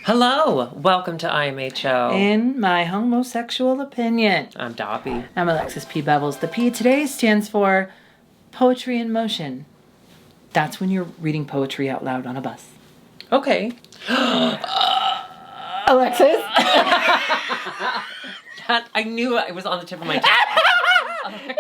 Hello, welcome to IMHO. In my homosexual opinion. I'm Dobby. I'm Alexis P. Bevels. The P today stands for Poetry in Motion. That's when you're reading poetry out loud on a bus. Okay. Alexis? I knew it was on the tip of my tongue. Alexis.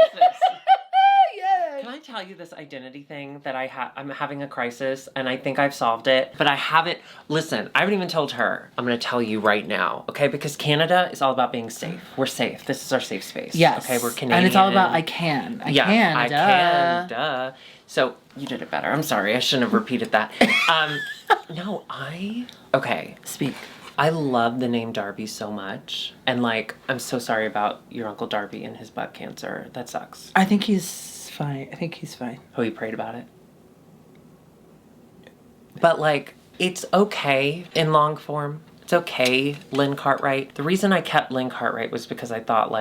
Yes. Can I tell you this identity thing that I'm having a crisis and I think I've solved it, but I haven't. Listen, I haven't even told her. I'm going to tell you right now, okay? Because Canada is all about being safe. We're safe. This is our safe space. Yes. Okay, we're Canadian. And it's all about I can. I can. Duh. So you did it better. I'm sorry. I shouldn't have repeated that. Okay. Speak. I love the name Darby so much. And I'm so sorry about your Uncle Darby and his butt cancer. That sucks. I think he's fine. Oh, you prayed about it? But it's okay in long form. It's okay, Lynn Cartwright. The reason I kept Lynn Cartwright was because I thought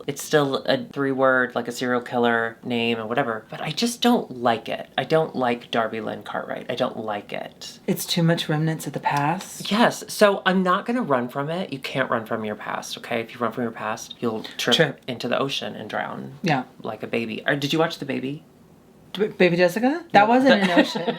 it's still a 3-word, a serial killer name and whatever. But I just don't like it. I don't like Darby Lynn Cartwright. I don't like it. It's too much remnants of the past. Yes. So I'm not going to run from it. You can't run from your past, okay? If you run from your past, you'll trip into the ocean and drown. Yeah. Like a baby. Did you watch The Baby? Baby Jessica? That wasn't an ocean.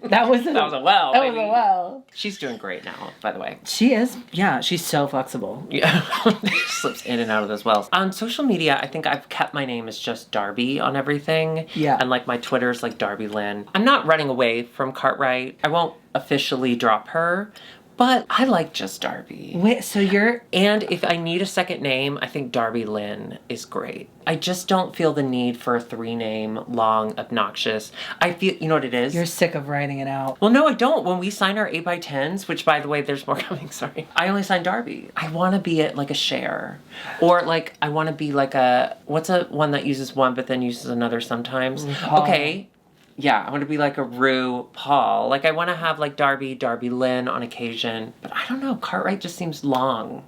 That was a well. That baby. was a well. She's doing great now, by the way. She is. Yeah, she's so flexible. Yeah, she slips in and out of those wells. On social media, I think I've kept my name as just Darby on everything. Yeah. And my Twitter's Darby Lynn. I'm not running away from Cartwright. I won't officially drop her, but I like just Darby. Wait, so And if I need a second name, I think Darby Lynn is great. I just don't feel the need for a 3-name, long, obnoxious. I feel, you know what it is? You're sick of writing it out. Well, no, I don't. When we sign our 8x10s, which, by the way, there's more coming, sorry. I only sign Darby. I want to be a Cher. Or, I want to be what's one that uses one but then uses another sometimes? RuPaul. Okay. Yeah, I want to be a RuPaul. I want to have Darby Lynn on occasion. But I don't know, Cartwright just seems long.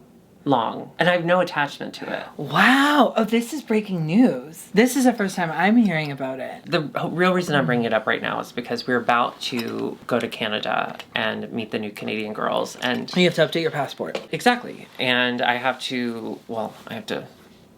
And I have no attachment to it. Wow. Oh, this is breaking news. This is the first time I'm hearing about it. The real reason I'm bringing it up right now is because we're about to go to Canada and meet the new Canadian girls. And you have to update your passport. Exactly. And I have to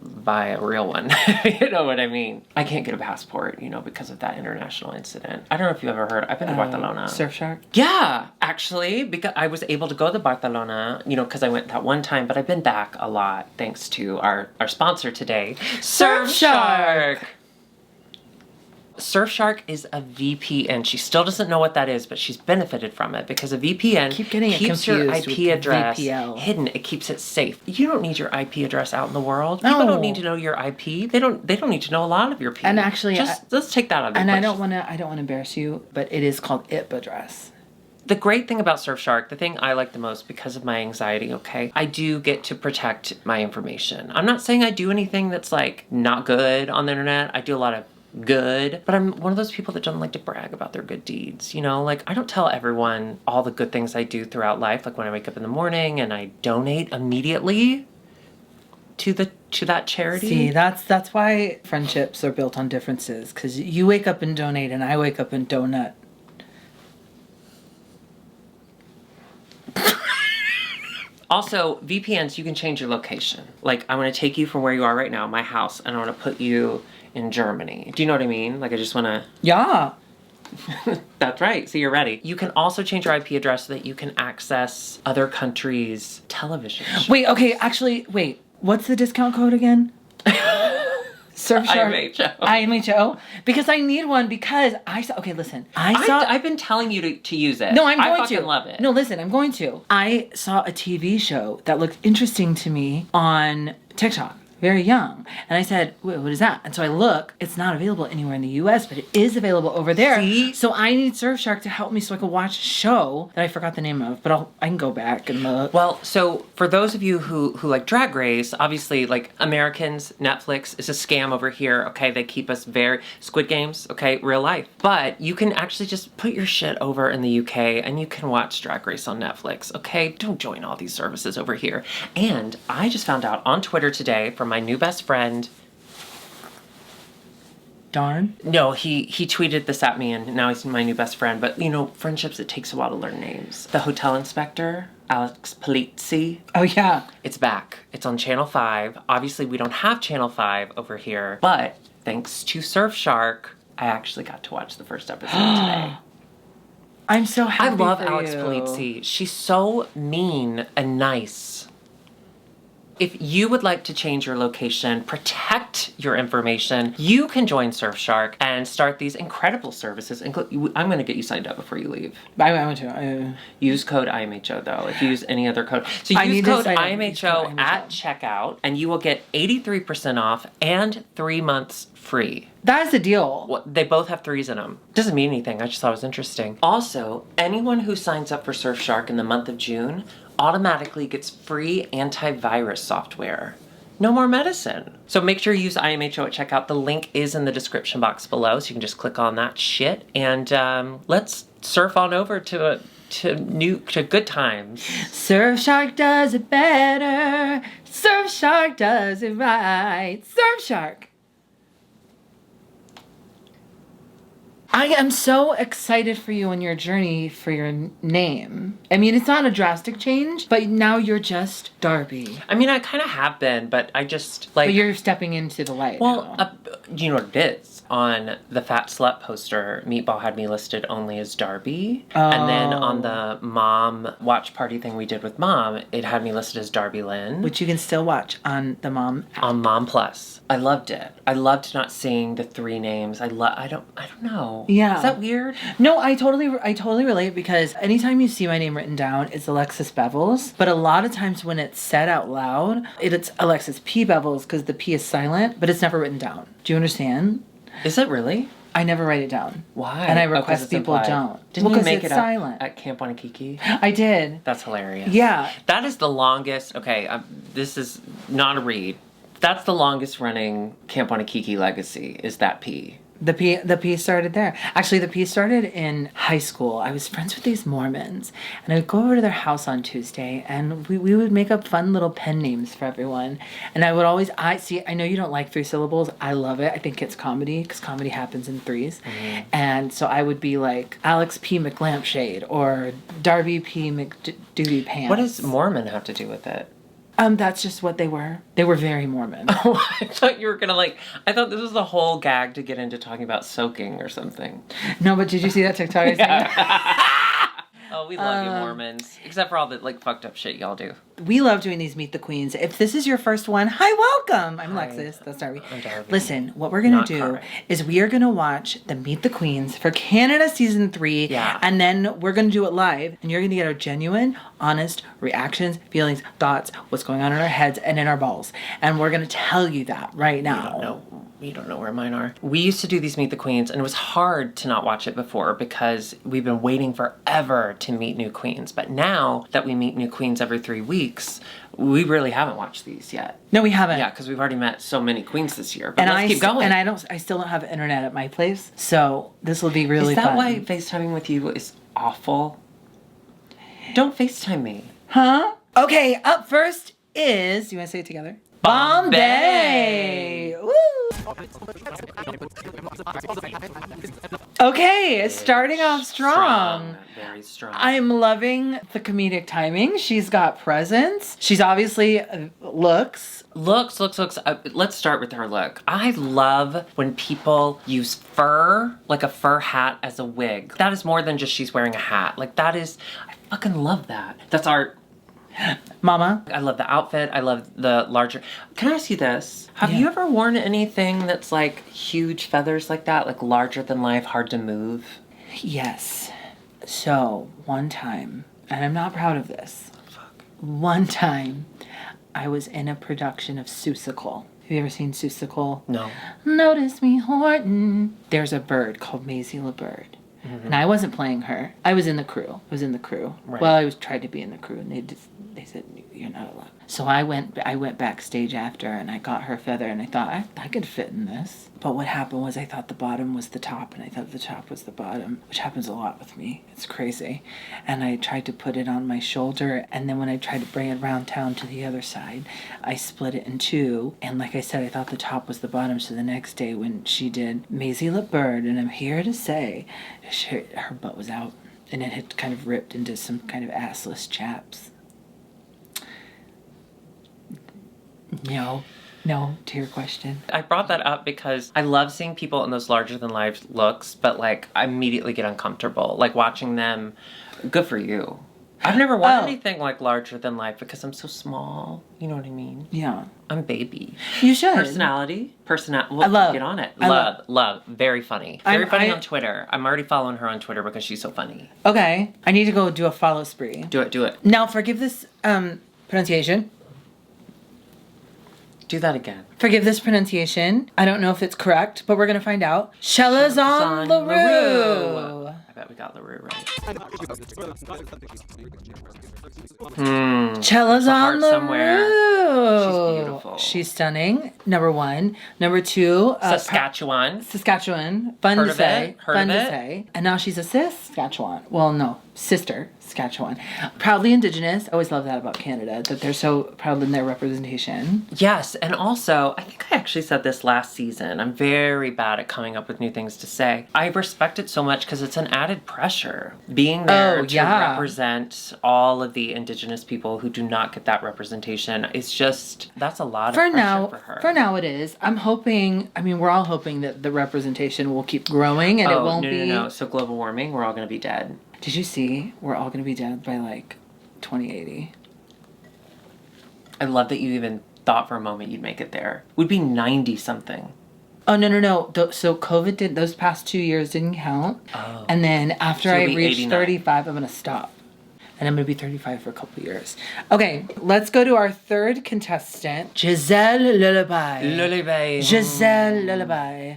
buy a real one. You know what I mean? I can't get a passport, because of that international incident. I don't know if you've ever heard. I've been to Barcelona. Surfshark? Yeah, actually, because I was able to go to Barcelona, because I went that one time, but I've been back a lot thanks to our sponsor today, Surfshark. Surfshark is a VPN. She still doesn't know what that is, but she's benefited from it because a VPN keeps your IP address hidden. It keeps it safe. You don't need your IP address out in the world. No. People don't need to know your IP. They don't need to know a lot of your IP. And actually, let's take that out of the equation. And I don't want to embarrass you, but it is called IP address. The great thing about Surfshark, the thing I like the most because of my anxiety, okay, I do get to protect my information. I'm not saying I do anything that's not good on the internet. I do a lot of good, but I'm one of those people that don't like to brag about their good deeds, I don't tell everyone all the good things I do throughout life, when I wake up in the morning and I donate immediately to that charity. See, that's why friendships are built on differences, because you wake up and donate and I wake up and donut. Also, VPNs, you can change your location. I'm going to take you from where you are right now, my house, and I want to put you in Germany. Do you know what I mean? I just want to... Yeah. That's right. So you're ready. You can also change your IP address so that you can access other countries' television shows. Wait. What's the discount code again? Surfshark. IMHO. Because I need one because I saw... Okay, listen. I've been telling you to use it. No, I'm going to. I fucking love it. No, listen, I'm going to. I saw a TV show that looked interesting to me on TikTok. Very young. And I said, wait, what is that? And so I look, it's not available anywhere in the US, but it is available over there. See? So I need Surfshark to help me so I can watch a show that I forgot the name of, but I can go back and look. Well, so for those of you who like Drag Race, obviously Americans, Netflix is a scam over here, okay? They keep us Squid Games, okay? Real life. But you can actually just put your shit over in the UK and you can watch Drag Race on Netflix, okay? Don't join all these services over here. And I just found out on Twitter today from my new best friend. Darn. No, he tweeted this at me and now he's my new best friend. But, friendships, it takes a while to learn names. The hotel inspector. Alex Polizzi. Oh, yeah. It's back. It's on Channel 5. Obviously, we don't have Channel 5 over here, but thanks to Surfshark, I actually got to watch the first episode today. I'm so happy I love for Alex you. Polizzi. She's so mean and nice. If you would like to change your location, protect your information, you can join Surfshark and start these incredible services. I'm going to get you signed up before you leave. I want to. Use code IMHO though. If you use any other code. So I use need to code sign up. IMHO at checkout and you will get 83% off and 3 months free. That is the deal. Well, they both have 3s in them. Doesn't mean anything. I just thought it was interesting. Also, anyone who signs up for Surfshark in the month of June automatically gets free antivirus software. No more medicine. So make sure you use IMHO at checkout. The link is in the description box below, so you can just click on that shit and let's surf on over to good times. Surfshark does it better. Surfshark does it right. Surfshark. I am so excited for you on your journey for your name. I mean, it's not a drastic change, but now you're just Darby. I mean, I kind of have been, but I just like. But you're stepping into the light. Well, now. you know what it is? On the Fat Slut poster, Meatball had me listed only as Darby. And then on the Mom watch party thing we did with Mom, it had me listed as Darby Lynn. Which you can still watch on the Mom app. On Mom Plus. I loved it. I loved not seeing the 3 names. I don't know. Yeah. Is that weird? No, I totally relate because anytime you see my name written down, it's Alexis Bevels. But a lot of times when it's said out loud, it's Alexis P. Bevels because the P is silent, but it's never written down. Do you understand? Is it really? I never write it down. Why? And I request people implied. don't. Didn't you make it silent. at Camp Wanakiki? I did. That's hilarious. Yeah. That is the longest. Okay, this is not a read. That's the longest running Camp Wanakiki legacy. Is that P? The P started there. Actually, the P started in high school. I was friends with these Mormons, and I would go over to their house on Tuesday, and we would make up fun little pen names for everyone. And I would always, I know you don't like 3 syllables. I love it. I think it's comedy, because comedy happens in 3s. Mm-hmm. And so I would be like Alex P. McLampshade, or Darby P. McDuty Pants. What does Mormon have to do with it? That's just what they were. They were very Mormon. Oh, I thought you were gonna I thought this was the whole gag to get into talking about soaking or something. No, but did you see that TikTok? Yeah. Oh, we love you Mormons. Except for all the fucked up shit y'all do. We love doing these Meet the Queens. If this is your first one, hi, welcome. I'm Alexis. That's Darby. I'm Darby. Listen, what we're going to do Carmen. is we are going to watch the Meet the Queens for Canada Season 3. Yeah. And then we're going to do it live. And you're going to get our genuine, honest reactions, feelings, thoughts, what's going on in our heads and in our balls. And we're going to tell you that right now. You don't know where mine are. We used to do these Meet the Queens, and it was hard to not watch it before because we've been waiting forever to meet new queens. But now that we meet new queens every 3 weeks, we really haven't watched these yet. No, we haven't. Yeah, because we've already met so many queens this year. But let's keep going. And I still don't have internet at my place, so this will be really fun. Is that why FaceTiming with you is awful? Don't FaceTime me. Huh? Okay, up first is, you want to say it together? Bombay! Woo! Okay, starting off strong. Very strong. I'm loving the comedic timing. She's got presence. She's obviously looks. Looks. Let's start with her look. I love when people use fur, like a fur hat as a wig. That is more than just she's wearing a hat. I fucking love that. That's art. Mama. I love the outfit. I love the larger. Can I ask you this? Have Yeah. you ever worn anything that's huge feathers like that? Like larger than life, hard to move? Yes. So, one time, and I'm not proud of this. One time, I was in a production of Seussical. Have you ever seen Seussical? No. Notice me, Horton. There's a bird called Maisie LeBird. Mm-hmm. And I wasn't playing her. I was in the crew. Right. Well, I tried to be in the crew, and they said, you're not allowed. So I went backstage after, and I got her feather, and I thought, I could fit in this. But what happened was I thought the bottom was the top, and I thought the top was the bottom, which happens a lot with me. It's crazy. And I tried to put it on my shoulder, and then when I tried to bring it around town to the other side, I split it in 2. And like I said, I thought the top was the bottom. So the next day when she did Maisie LeBird, and I'm here to say, her butt was out, and it had kind of ripped into some kind of assless chaps. No, to your question. I brought that up because I love seeing people in those larger than life looks, but like I immediately get uncomfortable. Like watching them, good for you. I've never worn anything like larger than life because I'm so small. You know what I mean? Yeah. I'm baby. You should. Personality. Well, I love. Get on it. I Love. Very funny. Very funny on Twitter. I'm already following her on Twitter because she's so funny. Okay. I need to go do a follow spree. Do it. Now, forgive this pronunciation. Do that again. Forgive this pronunciation. I don't know if it's correct, but we're going to find out. Chelazon LaRue. I bet we got LaRue right. Chelazon LaRue. She's beautiful. She's stunning. Number one. Number two. Saskatchewan. Fun Heard to of say. it? Heard of it? Say. And now she's a Saskatchewan. Well, no. Sister Saskatchewan. Proudly Indigenous. I always love that about Canada, that they're so proud in their representation. Yes, and also, I think I actually said this last season. I'm very bad at coming up with new things to say. I respect it so much because it's an added pressure. Being there to represent all of the Indigenous people who do not get that representation. It's just, that's a lot of pressure for her. For now it is. I'm hoping, we're all hoping that the representation will keep growing and it won't be... No. So global warming, we're all going to be dead. Did you see? We're all going to be dead by like 2080. I love that you even thought for a moment you'd make it there. We'd be 90 something. Oh, no. So COVID those past 2 years didn't count. Oh. And then after I reach 89. 35, I'm going to stop. And I'm going to be 35 for a couple years. Okay, let's go to our third contestant, Giselle Lullaby. Giselle Lullaby.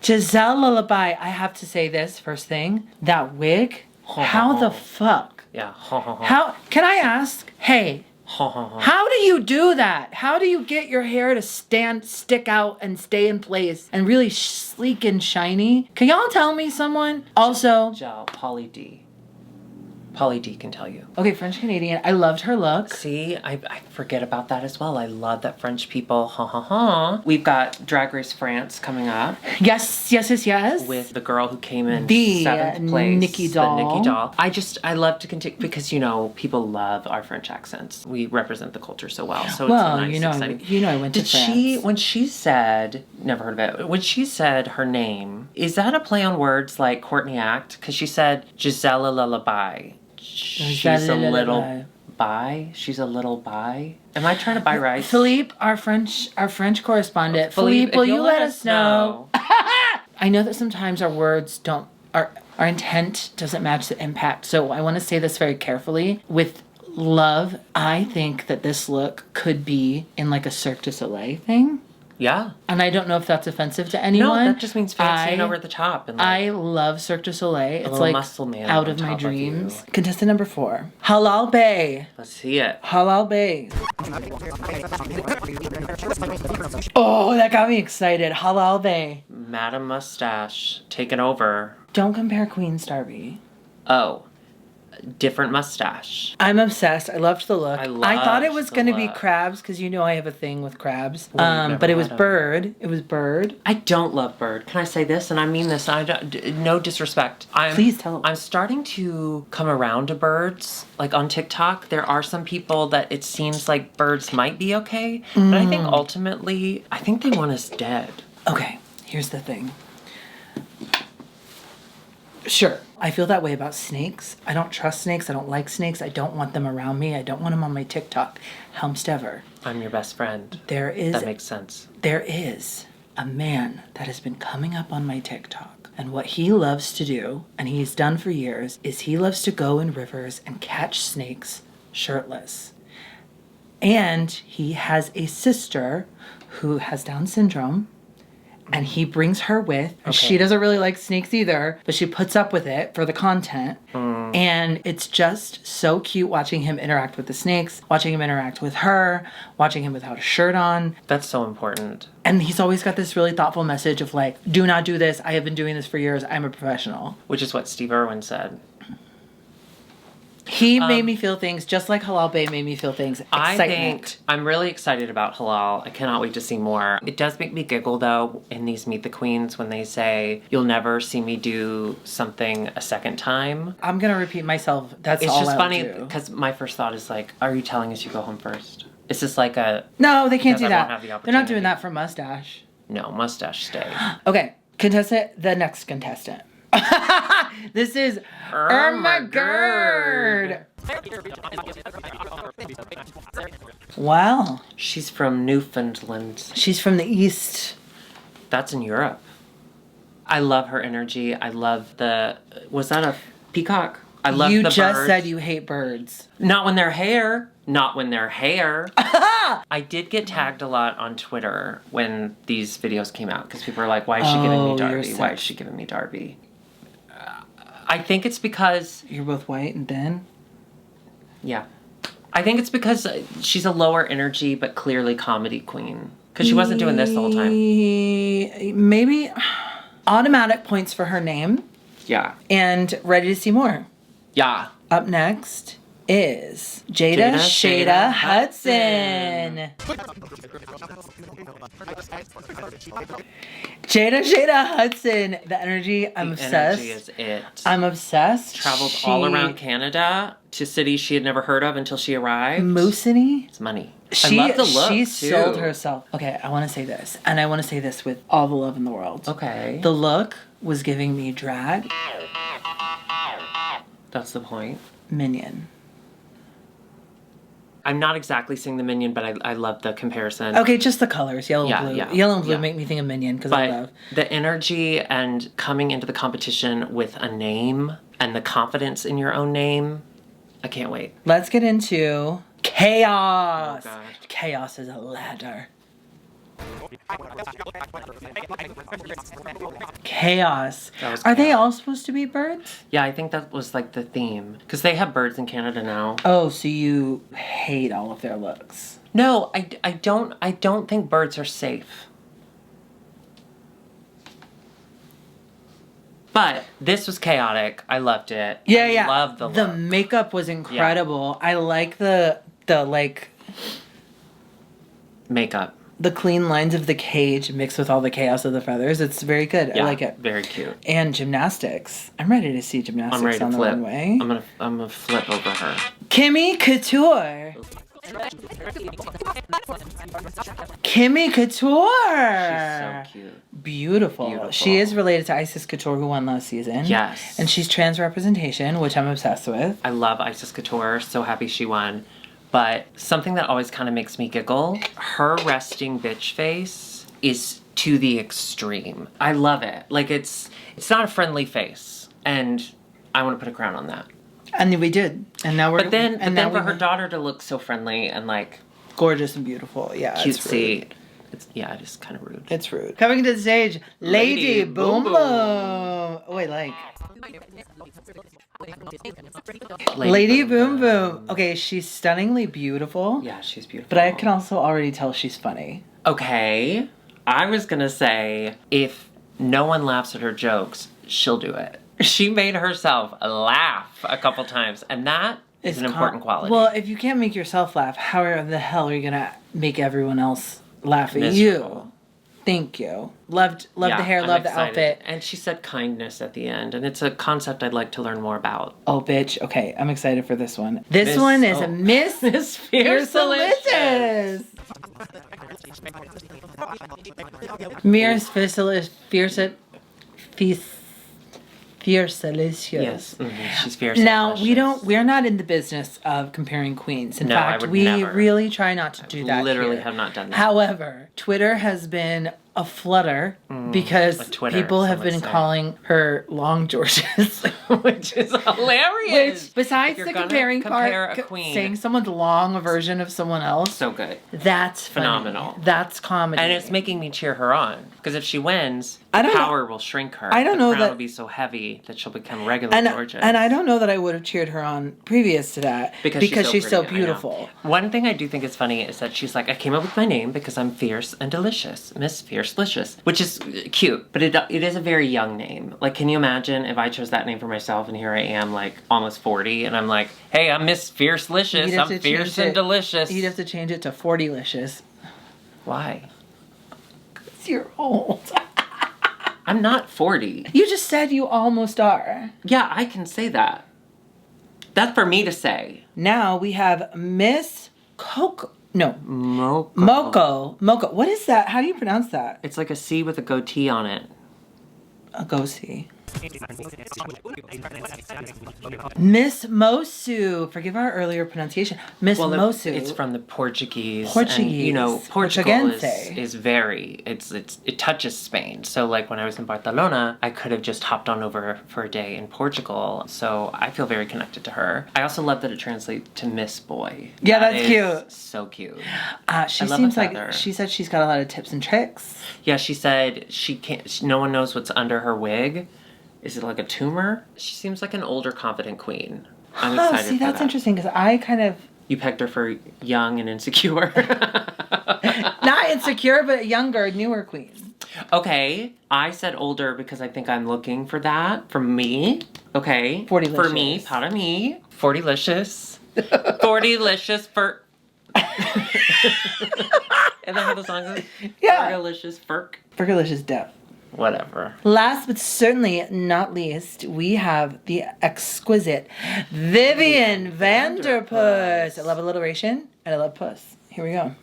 Giselle Lullaby, I have to say this first thing. That wig, how the fuck? Yeah. How, can I ask, hey, how do you do that? How do you get your hair to stick out and stay in place and really sleek and shiny? Can y'all tell me someone? Also, Polly D. Polly D can tell you. Okay, French Canadian. I loved her look. See, I forget about that as well. I love that French people. We've got Drag Race France coming up. Yes. With the girl who came in the 7th place. Nikki Doll. The Nikki Doll. I love to continue because, people love our French accents. We represent the culture so well. So it's so nice, exciting. I went to France. When she said, never heard of it, when she said her name, is that a play on words like Courtney Act? Because she said Gisela Lullaby. She's a little bi. She's a little bi. Am I trying to buy rice? Philippe, our French correspondent. Philippe, will you let us know? I know that sometimes our words our intent doesn't match the impact. So I want to say this very carefully. With love, I think that this look could be in like a Cirque du Soleil thing. Yeah. And I don't know if that's offensive to anyone. No, that just means fancy and over the top. And I love Cirque du Soleil. It's like muscle man out of my dreams. Contestant number 4. Halal Bay. Let's see it. Halal Bay. Oh, that got me excited. Halal Bay. Madam Mustache taking over. Don't compare Queen Starby. Oh. Different mustache. I'm obsessed. I loved the look. I thought it was going to be look. crabs because I have a thing with crabs. Well, but it was Baird. It was Baird. I don't love Baird. Can I say this? And I mean this. No disrespect. Please tell. I'm starting to come around to birds. Like on TikTok, there are some people that it seems like birds might be okay. But I think ultimately, I think they want us dead. Okay, here's the thing. Sure. I feel that way about snakes. I don't trust snakes. I don't like snakes. I don't want them around me. I don't want them on my TikTok. Helmstever. I'm your best friend. That makes sense. There is a man that has been coming up on my TikTok. And what he loves to do, and he's done for years, is he loves to go in rivers and catch snakes shirtless. And he has a sister who has Down syndrome. And he brings her with. Okay. She doesn't really like snakes either, but she puts up with it for the content. And it's just so cute watching him interact with the snakes, watching him interact with her, watching him without a shirt on. That's so important. And he's always got this really thoughtful message of like, do not do this. I have been doing this for years. I'm a professional. Which is what Steve Irwin said. He made me feel things just like Halal Bay made me feel things. Excitement. I think I'm really excited about Halal. I cannot wait to see more. It does make me giggle though in these Meet the Queens when they say, you'll never see me do something a second time. I'm going to repeat myself. That's It's all just I'll funny do. because my first thought is like, are you telling us you go home first? Is this like a... No, they can't because do I won't that. have the They're not opportunity. doing that for Mustache. No, mustache stay. Okay, the next contestant. This is Irma Gerd. Wow. She's from Newfoundland. She's from the East. That's in Europe. I love her energy. I love the... Was that a peacock? I love You the just bird. said you hate birds. Not when they're hair. Not when they're hair. I did get tagged a lot on Twitter when these videos came out because people were like, why is she giving me Darby? Why is she giving me Darby? I think it's because... You're both white and thin? Yeah. I think it's because she's a lower energy but clearly comedy queen. Because she wasn't doing this the whole time. Maybe automatic points for her name. Yeah. And ready to see more. Yeah. Up next is Jada Shada Hudson. Jada Shada Hudson. The energy, I'm obsessed. Energy is it. I'm obsessed. Traveled all around Canada to cities she had never heard of until she arrived. Moosiny. It's money. She, I love the look, she too. sold herself. Okay, I want to say this. And I want to say this with all the love in the world. Okay. The look was giving me drag. That's the point. Minion. I'm not exactly seeing the Minion, but I love the comparison. Okay, just the colors. Yellow and blue. Yeah, Yellow and blue yeah. make me think of Minion because I But love. the energy and coming into the competition with a name and the confidence in your own name, I can't wait. Let's get into chaos. Oh, God. Chaos is a ladder. Chaos. Are they all supposed to be birds? Yeah, I think that was like the theme. Because they have birds in Canada now. Oh, so you hate all of their looks. No, I don't think birds are safe. But this was chaotic. I loved it. I loved the look. The makeup was incredible. I like the like Makeup. the clean lines of the cage mixed with all the chaos of the feathers. It's very good. Yeah, I like it. Very cute. And gymnastics. I'm ready to see gymnastics I'm ready to on the flip. runway. I'm gonna flip over her. Kimmy Couture. Kimmy Couture. She's so cute. Beautiful. She is related to Isis Couture, who won last season. Yes. And she's trans representation, which I'm obsessed with. I love Isis Couture. So happy she won. But something that always kind of makes me giggle, her resting bitch face is to the extreme. I love it. Like it's not a friendly face. And I want to put a crown on that. And we did. And now we're But then for her daughter to look so friendly and like gorgeous and beautiful. Yeah. cutesy. It is kind of rude. It's rude. Coming to the stage, Lady Boom Boom. Oh, wait, like. Lady Boom Boom. Okay, she's stunningly beautiful. Yeah, she's beautiful. But I can also already tell she's funny. Okay. I was gonna say, if no one laughs at her jokes, she'll do it. She made herself laugh a couple times, and that is an important quality. Well, if you can't make yourself laugh, how the hell are you gonna make everyone else laugh at Miserable. you? Thank you. Loved the hair, I'm loved the excited. outfit. And she said kindness at the end, and it's a concept I'd like to learn more about. Oh, bitch. Okay, I'm excited for this one. This one is Miss Fiercelicious. Miss Fiercelicious. Yes, she's fierce. Now we're not in the business of comparing queens. In fact, we really try not to do that. Literally here. have not done that. However, Twitter has been a flutter because people have been calling her Long Georges, which is hilarious. Which, besides the comparing part, saying someone's long version of someone else, so good. That's phenomenal. Funny. That's comedy, and it's making me cheer her on because if she wins, power will shrink her. I don't know the crown that will be so heavy that she'll become regular Georges. And I don't know that I would have cheered her on previous to that because she's so beautiful. One thing I do think is funny is that she's like, I came up with my name because I'm fierce and delicious, Miss Fierce Fiercelicious, which is cute, but it is a very young name. Like, can you imagine if I chose that name for myself and here I am, like, almost 40, and I'm like, hey, I'm Miss Fiercelicious, I'm fierce and delicious. You'd have to change it to 40licious. Why? Because you're old. I'm not 40. You just said you almost are. Yeah, I can say that. That's for me to say. Now we have Miss Coco. No. Moko. Moko. What is that? How do you pronounce that? It's like a C with a goatee on it. A goatee. Miss Mosu. Forgive our earlier pronunciation. Miss Mosu. It's from the Portuguese. Portuguese. And, Portugal is very, it touches Spain. So like when I was in Barcelona, I could have just hopped on over for a day in Portugal. So I feel very connected to her. I also love that it translates to Miss Boy. Yeah, that's cute. So cute. She seems like, she said she's got a lot of tips and tricks. Yeah, she said no one knows what's under her wig. Is it like a tumor? She seems like an older, confident queen. I'm excited see, that's interesting because I kind of... You pegged her for young and insecure. Not insecure, but younger, newer queen. Okay, I said older because I think I'm looking for that from me. Okay. 40licious. For me, proud of me. 40licious. 40licious for... And then how the song goes? Yeah. Fergalicious Ferk. Fergalicious Death. Whatever. Last but certainly not least, we have the exquisite Vivian Vanderpuss. I love alliteration and I love puss. Here we go.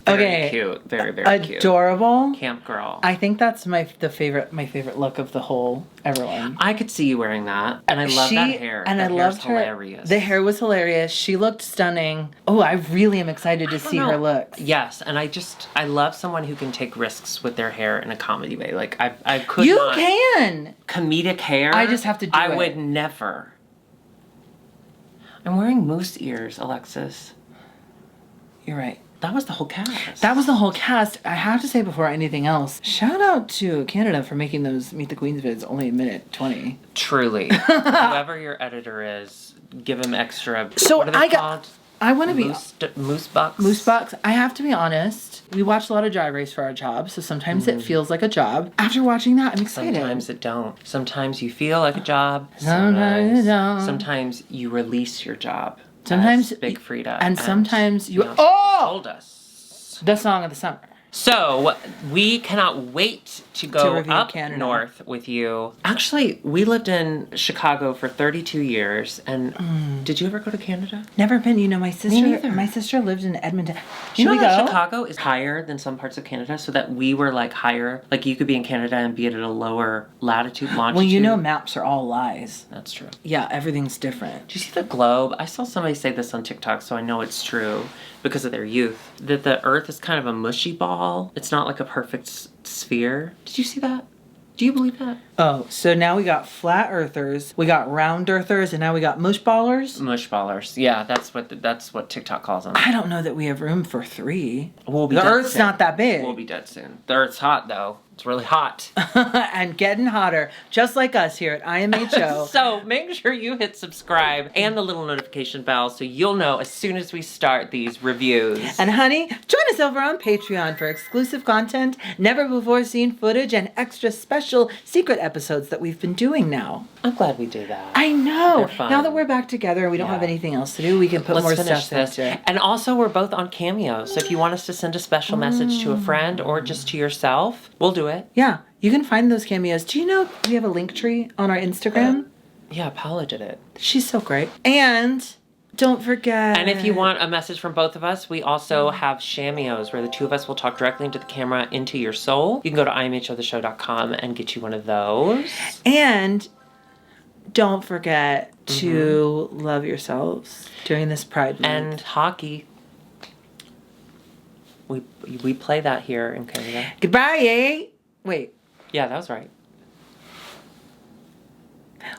Very cute. Very, very cute. Adorable. Camp girl. I think that's my favorite look of the whole everyone. I could see you wearing that. And I love that hair. And I loved her. Hilarious. The hair was hilarious. She looked stunning. Oh, I really am excited to see her looks. Yes, and I love someone who can take risks with their hair in a comedy way. Like I could You not. can. Comedic hair. I just have to do it. I would never. I'm wearing moose ears, Alexis. You're right. That was the whole cast. That was the whole cast. I have to say before anything else, shout out to Canada for making those Meet the Queens vids only a minute 20. Truly. Whoever your editor is, give him extra. So what are they called? I want to be moose bucks. Moose bucks. I have to be honest. We watch a lot of Drag Race for our job, so sometimes it feels like a job. After watching that, I'm excited. Sometimes it don't. Sometimes you feel like a job. Sometimes you don't. Sometimes you release your job. Sometimes Big Frida. And sometimes you told us the song of the summer. So, we cannot wait to go up Canada. north with you. Actually, we lived in Chicago for 32 years, and did you ever go to Canada? Never been. You know, my neither. sister lived in Edmonton. You know that Chicago is higher than some parts of Canada, so that we were, like, higher. Like, you could be in Canada and be at a lower latitude, longitude. Well, you know maps are all lies. That's true. Yeah, everything's different. Do you see the globe? I saw somebody say this on TikTok, so I know it's true because of their youth, that the Earth is kind of a mushy ball. It's not like a perfect sphere. Did you see that? Do you believe that? Oh, so now we got flat earthers, we got round earthers, and now we got mush ballers? Mush ballers. Yeah, that's what TikTok calls them. I don't know that we have room for 3. We'll be the dead Earth's soon. not that big. We'll be dead soon. The Earth's hot, though. It's really hot. And getting hotter, just like us here at IMHO. So make sure you hit subscribe and the little notification bell so you'll know as soon as we start these reviews. And honey, join us over on Patreon for exclusive content, never before seen footage, and extra special secret episodes that we've been doing now. I'm glad we do that. I know. They're fun. Now that we're back together and we don't have anything else to do, we can put more stuff into it. And also, we're both on Cameo, so if you want us to send a special message to a friend or just to yourself, we'll do it. Yeah, you can find those cameos. Do you know we have a link tree on our Instagram? Yeah, Paula did it. She's so great. And don't forget. And if you want a message from both of us, we also have Shameos, where the two of us will talk directly into the camera, into your soul. You can go to IMHOtheSHOW.com and get you one of those. And don't forget to love yourselves during this Pride Month. And hockey. We play that here in Canada. Goodbye, eh? Wait. Yeah, that was right.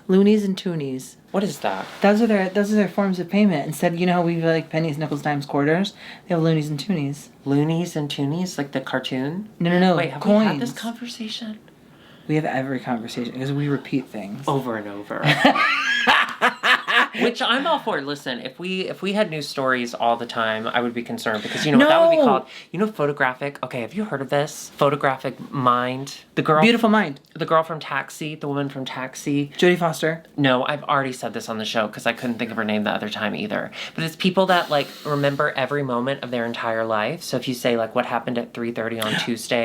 Loonies and toonies. What is that? Those are their forms of payment. Instead, you know how we have like pennies, nickels, dimes, quarters? They have loonies and toonies. Loonies and toonies? Like the cartoon? No. Wait, have coins. we had this conversation? We have every conversation because we repeat things. Over and over. Which I'm all for. Listen, if we had news stories all the time, I would be concerned because you know what that would be called? You know, photographic. Okay, have you heard of this? Photographic Mind. The girl. Beautiful Mind. The girl from Taxi. The woman from Taxi. Jodie Foster. No, I've already said this on the show because I couldn't think of her name the other time either. But it's people that like remember every moment of their entire life. So if you say like what happened at 3:30 on Tuesday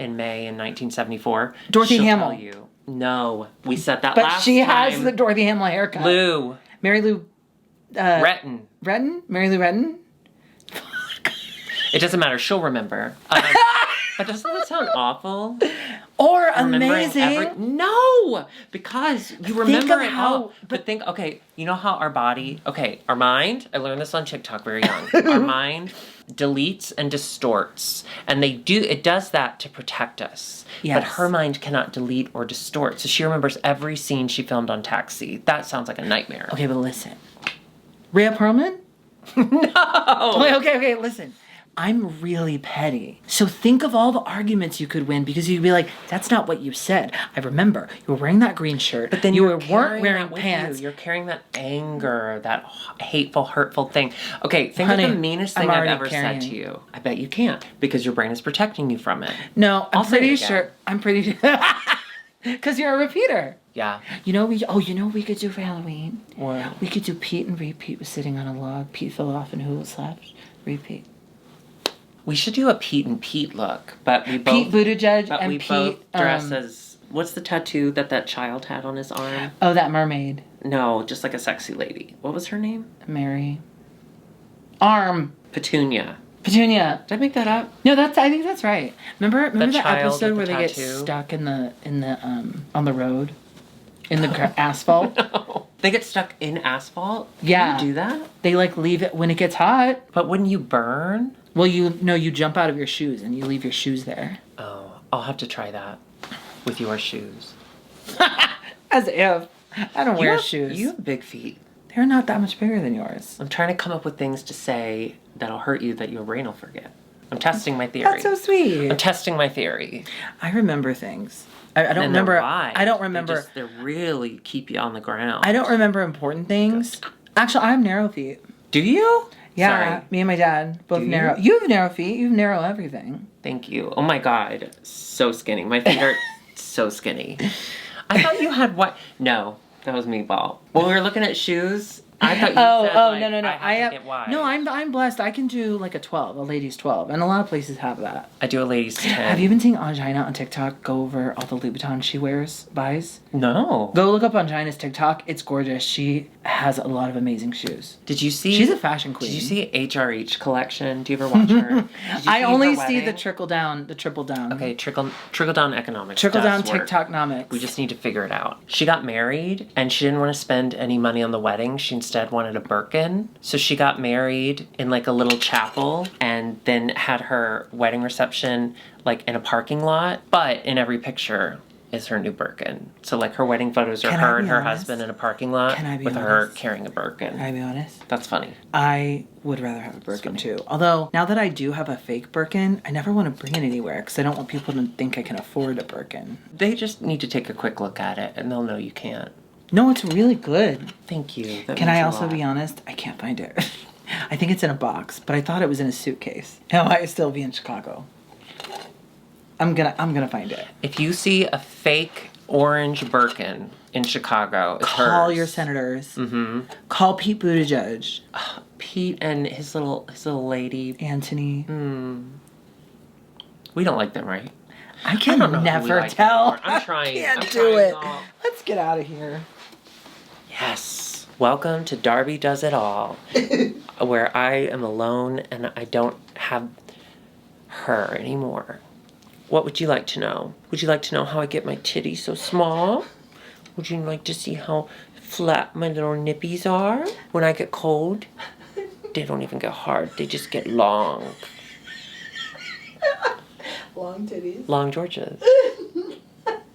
in May in 1974, Dorothy she'll Hamill. tell you. No, we said that But last time. she has the Dorothy Hamill haircut. Mary Lou Retton. Mary Lou Retton? It doesn't matter. She'll remember. But doesn't that sound awful? Or amazing. No! Because you remember it how- all. But think, okay, you know how our body, our mind, I learned this on TikTok very young. Our mind deletes and distorts. And it does that to protect us. Yes. But her mind cannot delete or distort. So she remembers every scene she filmed on Taxi. That sounds like a nightmare. Okay, but listen. Rhea Perlman? No! Okay, listen. I'm really petty. So think of all the arguments you could win because you'd be like, that's not what you said. I remember you were wearing that green shirt, but then you weren't wearing pants. You're carrying that anger, that hateful, hurtful thing. Okay, think Honey, of the meanest thing I've ever carrying. said to you. I bet you can't because your brain is protecting you from it. No, I'll say it I'm pretty sure. Because you're a repeater. Yeah. You know we could do for Halloween? What? We could do Pete and repeat was sitting on a log. Pete fell off and who was left? Repeat. We should do a Pete and Pete look, but we both... Pete Buttigieg but and we Pete... both dress as... What's the tattoo that child had on his arm? Oh, that mermaid. No, just like a sexy lady. What was her name? Mary. Arm. Petunia. Petunia. Did I make that up? No, I think that's right. Remember that episode where they get tattoo? stuck in the on the road? In the asphalt? No. They get stuck in asphalt? Yeah. Can you do that? They leave it when it gets hot. But wouldn't you burn? Well, you jump out of your shoes and you leave your shoes there. Oh, I'll have to try that with your shoes. As if. I don't wear shoes. You have big feet. They're not that much bigger than yours. I'm trying to come up with things to say that'll hurt you that your brain will forget. I'm testing my theory. That's so sweet. I'm testing my theory. I remember things. I don't remember. I don't remember. They really keep you on the ground. I don't remember important things. Actually, I have narrow feet. Do you? Yeah, Sorry. me and my dad both narrow. You have narrow feet. You have narrow everything. Thank you. Oh my God, so skinny. My feet are so skinny. I thought you had what? No, that was meatball. When we were looking at shoes, I thought you said no. I have to get wide. No, I'm blessed. I can do like a 12, a ladies 12, and a lot of places have that. I do a ladies 10. Have you been seeing Angina on TikTok go over all the Louboutins she buys? No. Go look up Angina's TikTok. It's gorgeous. She has a lot of amazing shoes. Did you see? She's a fashion queen. Did you see HRH collection? Do you ever watch her? I only see the trickle down. Okay, trickle down economics. Trickle down does work. TikTok-nomics. We just need to figure it out. She got married and she didn't want to spend any money on the wedding. She instead wanted a Birkin. So she got married in like a little chapel and then had her wedding reception like in a parking lot. But in every picture is her new Birkin. So like her wedding photos are her and her husband in a parking lot with her carrying a Birkin. Can I be honest? That's funny. I would rather have a Birkin too. Although now that I do have a fake Birkin, I never want to bring it anywhere because I don't want people to think I can afford a Birkin. They just need to take a quick look at it and they'll know you can't. No, it's really good. Thank you. Can I also be honest? I can't find it. I think it's in a box, but I thought it was in a suitcase. It might still be in Chicago. I'm gonna find it. If you see a fake orange Birkin in Chicago, it's Call hers. your senators. Mm-hmm. Call Pete Buttigieg. Pete and his little lady. Anthony. We don't like them, right? I can never tell. I'm trying. I can't I'm do trying it. all. Let's get out of here. Yes. Welcome to Darby Does It All, where I am alone and I don't have her anymore. What would you like to know? Would you like to know how I get my titties so small? Would you like to see how flat my little nippies are when I get cold? They don't even get hard. They just get long. Long titties. Long Georges.